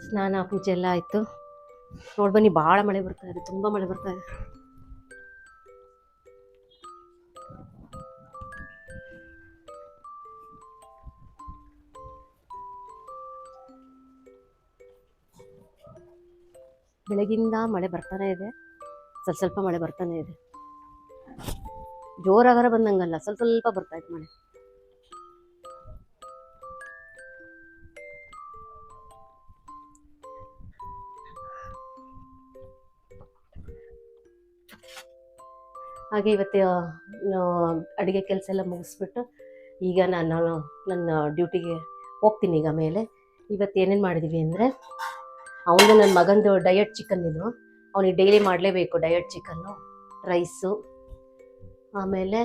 ಸ್ನಾನ ಪೂಜೆ ಎಲ್ಲ ಆಯಿತು. ನೋಡಿ ಬನ್ನಿ, ಭಾಳ ಮಳೆ ಬರ್ತಾ ಇದೆ, ತುಂಬ ಮಳೆ ಬರ್ತಾ ಇದೆ. ಬೆಳಗಿಂದ ಮಳೆ ಬರ್ತಾನೆ ಇದೆ, ಸ್ವಲ್ಪ ಮಳೆ ಬರ್ತಾನೆ ಇದೆ. ಜೋರಾಗರ ಬಂದಂಗಲ್ಲ, ಸ್ವಲ್ಪ ಬರ್ತಾ ಇದೆ ಮಳೆ. ಹಾಗೆ ಇವತ್ತು ಅಡುಗೆ ಕೆಲಸ ಎಲ್ಲ ಮುಗಿಸ್ಬಿಟ್ಟು ಈಗ ನಾನು ನನ್ನ ಡ್ಯೂಟಿಗೆ ಹೋಗ್ತೀನಿ. ಈಗ ಮೇಲೆ ಇವತ್ತು ಏನೇನು ಮಾಡಿದ್ದೀವಿ ಅಂದರೆ, ಅವನು ನನ್ನ ಮಗಂದು ಡಯಟ್ ಚಿಕನ್, ಇದು ಅವನಿಗೆ ಡೈಲಿ ಮಾಡಲೇಬೇಕು ಡಯಟ್ ಚಿಕನ್ನು, ರೈಸು, ಆಮೇಲೆ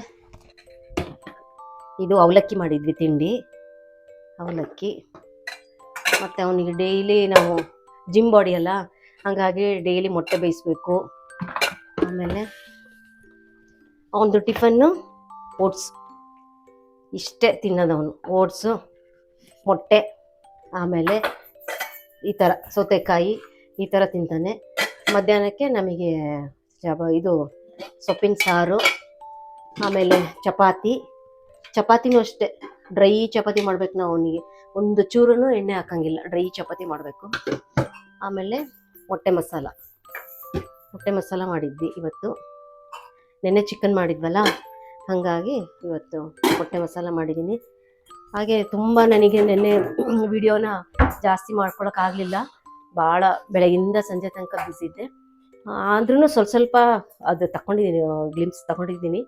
ಇದು ಅವಲಕ್ಕಿ ಮಾಡಿದ್ವಿ ತಿಂಡಿ, ಅವಲಕ್ಕಿ. ಮತ್ತು ಅವನಿಗೆ ಡೈಲಿ ನಾವು ಜಿಮ್ ಬಾಡಿ ಅಲ್ಲ, ಹಾಗಾಗಿ ಡೈಲಿ ಮೊಟ್ಟೆ ಬೇಯಿಸ್ಬೇಕು. ಆಮೇಲೆ ಅವನದು ಟಿಫನ್ನು ಓಟ್ಸ್, ಇಷ್ಟೇ ತಿನ್ನೋದವನು, ಓಟ್ಸು, ಮೊಟ್ಟೆ, ಆಮೇಲೆ ಈ ಥರ ಸೌತೆಕಾಯಿ ಈ ಥರ ತಿಂತಾನೆ. ಮಧ್ಯಾಹ್ನಕ್ಕೆ ನಮಗೆ ಇದು ಸೊಪ್ಪಿನ ಸಾರು, ಆಮೇಲೆ ಚಪಾತಿನೂ ಅಷ್ಟೇ, ಡ್ರೈ ಚಪಾತಿ ಮಾಡಬೇಕು ನಾವು. ಅವನಿಗೆ ಒಂದು ಚೂರು ಎಣ್ಣೆ ಹಾಕಂಗಿಲ್ಲ, ಡ್ರೈ ಚಪಾತಿ ಮಾಡಬೇಕು. ಆಮೇಲೆ ಮೊಟ್ಟೆ ಮಸಾಲ ಮಾಡಿದ್ವಿ ಇವತ್ತು. ನೆನ್ನೆ ಚಿಕನ್ ಮಾಡಿದ್ವಲ್ಲ, ಹಾಗಾಗಿ ಇವತ್ತು ಮೊಟ್ಟೆ ಮಸಾಲ ಮಾಡಿದ್ದೀನಿ. ಹಾಗೆ ತುಂಬ ನನಗೆ ನೆನ್ನೆ ವಿಡಿಯೋನ ಜಾಸ್ತಿ ಮಾಡ್ಕೊಳಕ್ಕಾಗಲಿಲ್ಲ, ಭಾಳ ಬೆಳಗಿಂದ ಸಂಜೆ ತನಕ ಬಿಸಿದ್ದೆ. ಆದ್ರೂ ಸ್ವಲ್ಪ ಅದು ತಗೊಂಡಿದ್ದೀನಿ, ಗ್ಲಿಮ್ಸ್ ತಗೊಂಡಿದ್ದೀನಿ.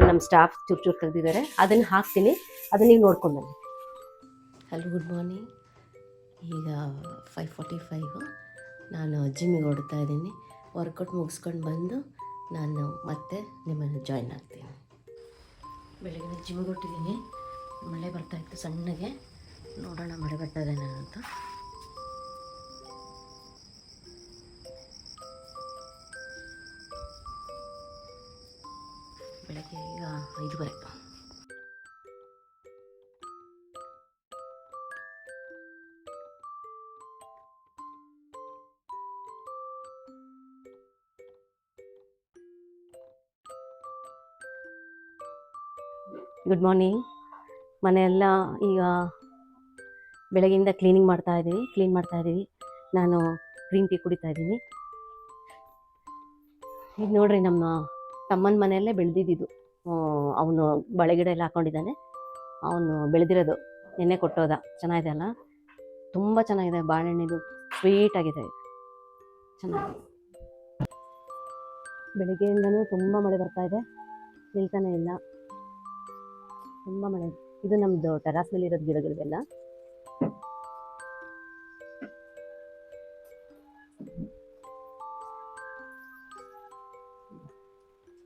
ನಮ್ಮ ಸ್ಟಾಫ್ ಚೂರು ತೆಗೆದಿದ್ದಾರೆ, ಅದನ್ನು ಹಾಕ್ತೀನಿ, ಅದನ್ನ ನೀವು ನೋಡ್ಕೊಂಡು ಬನ್ನಿ. Hello, good morning. ಈಗ 5:45. ನಾನು ಜಿಮ್ಮಿಗೆ ಹೊರಡ್ತಾ ಇದ್ದೀನಿ. ವರ್ಕೌಟ್ ಮುಗಿಸ್ಕೊಂಡು ಬಂದು ನಾನು ಮತ್ತೆ ನಿಮ್ಮನ್ನು ಜಾಯ್ನ್ ಆಗ್ತೀನಿ. ಬೆಳಗ್ಗೆ ಜಿಮ್ಮಿಗೆ ಹೊರಟಿದ್ದೀನಿ. ಮಳೆ ಬರ್ತಾಯಿತ್ತು ಸಣ್ಣಗೆ, ನೋಡೋಣ ಮಳೆ ಬರ್ತಾ ಇದೆ ಅಂತ. ಬೆಳಗ್ಗೆ ಈಗ 5:30. Good morning. ಮನೆಯೆಲ್ಲ ಈಗ ಬೆಳಗ್ಗೆಯಿಂದ ಕ್ಲೀನ್ ಮಾಡ್ತಾ ಇದ್ದೀವಿ. ನಾನು ಗ್ರೀನ್ ಟೀ ಕುಡಿತಾ ಇದ್ದೀನಿ. ಈಗ ನೋಡ್ರಿ, ನಮ್ಮ ತಮ್ಮನ ಮನೆಯಲ್ಲೇ ಬೆಳೆದಿದ್ದು. ಅವನು ಬಳೆಗಿಡ ಎಲ್ಲ ಹಾಕ್ಕೊಂಡಿದ್ದಾನೆ, ಅವನು ಬೆಳೆದಿರೋದು, ನೆನ್ನೆ ಕೊಟ್ಟೋದ. ಚೆನ್ನಾಗಿದೆ ಅಲ್ಲ, ತುಂಬ ಚೆನ್ನಾಗಿದೆ. ಬಾಳೆಹಣ್ಣಿದು ಸ್ವೀಟ್ ಆಗಿದೆ, ಚೆನ್ನಾಗಿದೆ. ಬೆಳಗ್ಗೆಯಿಂದನೂ ತುಂಬ ಮಳೆ ಬರ್ತಾ ಇದೆ, ನಿಲ್ತಾನೆ ಇಲ್ಲ, ತುಂಬ ಮಳೆ. ಇದು ನಮ್ಮದು ಟೆರಾಸ್ ಮೇಲೆ ಇರೋದು ಗಿಡಗಳಿಗೆಲ್ಲ.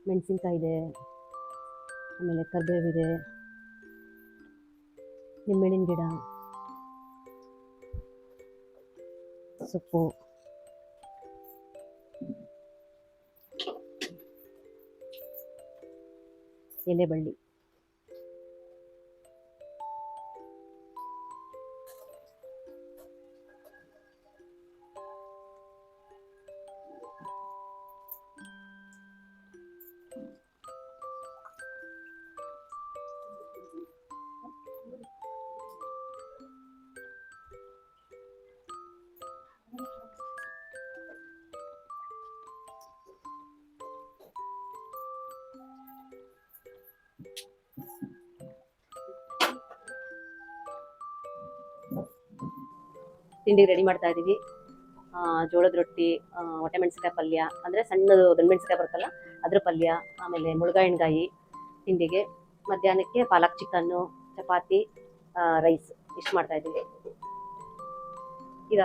ಮೆಣಸಿನ್ಕಾಯಿ ಇದೆ, ಆಮೇಲೆ ಕರಿಬೇವಿದೆ, ನಿಂಬೆಹಣ್ಣಿನ ಗಿಡ, ಸೊಪ್ಪು, ಎಲೆ ಬಳ್ಳಿ. ತಿಂಡಿ ರೆಡಿ ಮಾಡ್ತಾ ಇದ್ದೀವಿ. ಜೋಳದ ರೊಟ್ಟಿ, ಒಣಮೆಣಸಿನಕಾಯಿ ಪಲ್ಯ, ಅಂದರೆ ಸಣ್ಣದು ದೊಣ್ಣಮೆಣಸಿನಕಾಯಿ ಬರುತ್ತಲ್ಲ ಅದ್ರ ಪಲ್ಯ, ಆಮೇಲೆ ಮುಳುಗಾಯಿ ಎಣ್ಗಾಯಿ ತಿಂಡಿಗೆ. ಮಧ್ಯಾಹ್ನಕ್ಕೆ ಪಾಲಕ್ ಚಿಕನ್ನು, ಚಪಾತಿ, ರೈಸ್, ಇಷ್ಟು ಮಾಡ್ತಾ ಇದ್ದೀವಿ. ಇದು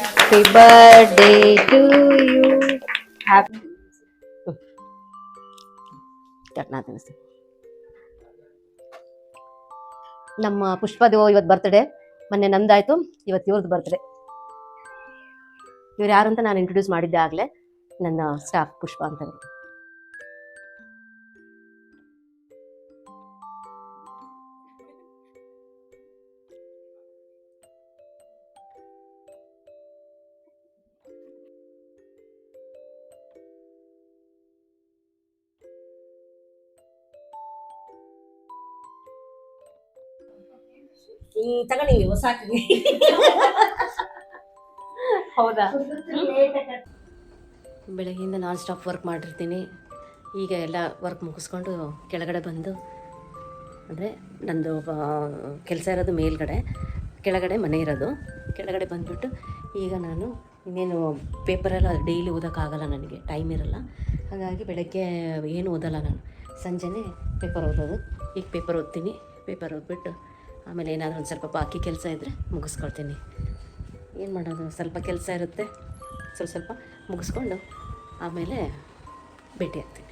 happy birthday to you. Happy ನಮ್ಮ ಪುಷ್ಪದು ಇವತ್ತು ಬರ್ತ್ಡೇ. ಮೊನ್ನೆ ನಂದಾಯ್ತು, ಇವತ್ತು ಇವ್ರದ್ದು ಬರ್ತ್ಡೇ. ಇವ್ರು ಯಾರು ಅಂತ ನಾನು ಇಂಟ್ರೊಡ್ಯೂಸ್ ಮಾಡಿದ್ದೆ ಆಗಲೇ, ನನ್ನ ಸ್ಟಾಫ್ ಪುಷ್ಪ ಅಂತ. ತಗೊಂಡಿ ಹೊಸ ಹೌದಾ? ಬೆಳಗ್ಗೆಯಿಂದ ನಾನ್ ಸ್ಟಾಪ್ ವರ್ಕ್ ಮಾಡಿರ್ತೀನಿ. ಈಗ ಎಲ್ಲ ವರ್ಕ್ ಮುಗಿಸ್ಕೊಂಡು ಕೆಳಗಡೆ ಬಂದು, ಅಂದರೆ ನಂದು ಕೆಲಸ ಇರೋದು ಮೇಲ್ಗಡೆ, ಕೆಳಗಡೆ ಮನೆ ಇರೋದು. ಕೆಳಗಡೆ ಬಂದುಬಿಟ್ಟು ಈಗ ನಾನು ಇನ್ನೇನು ಪೇಪರೆಲ್ಲ ಡೈಲಿ ಓದೋಕ್ಕಾಗಲ್ಲ, ನನಗೆ ಟೈಮ್ ಇರಲ್ಲ. ಹಾಗಾಗಿ ಬೆಳಗ್ಗೆ ಏನು ಓದಲ್ಲ ನಾನು, ಸಂಜೆನೇ ಪೇಪರ್ ಓದೋದು. ಈಗ ಪೇಪರ್ ಓದ್ತೀನಿ. ಪೇಪರ್ ಓದ್ಬಿಟ್ಟು ಆಮೇಲೆ ಏನಾದರೂ ಒಂದು ಸ್ವಲ್ಪ ಬಾಕಿ ಕೆಲಸ ಇದ್ದರೆ ಮುಗಿಸ್ಕೊಳ್ತೀನಿ. ಏನು ಮಾಡೋದು, ಸ್ವಲ್ಪ ಕೆಲಸ ಇರುತ್ತೆ, ಸ್ವಲ್ಪ ಮುಗಿಸ್ಕೊಂಡು ಆಮೇಲೆ ಭೇಟಿ ಆಗ್ತೀನಿ.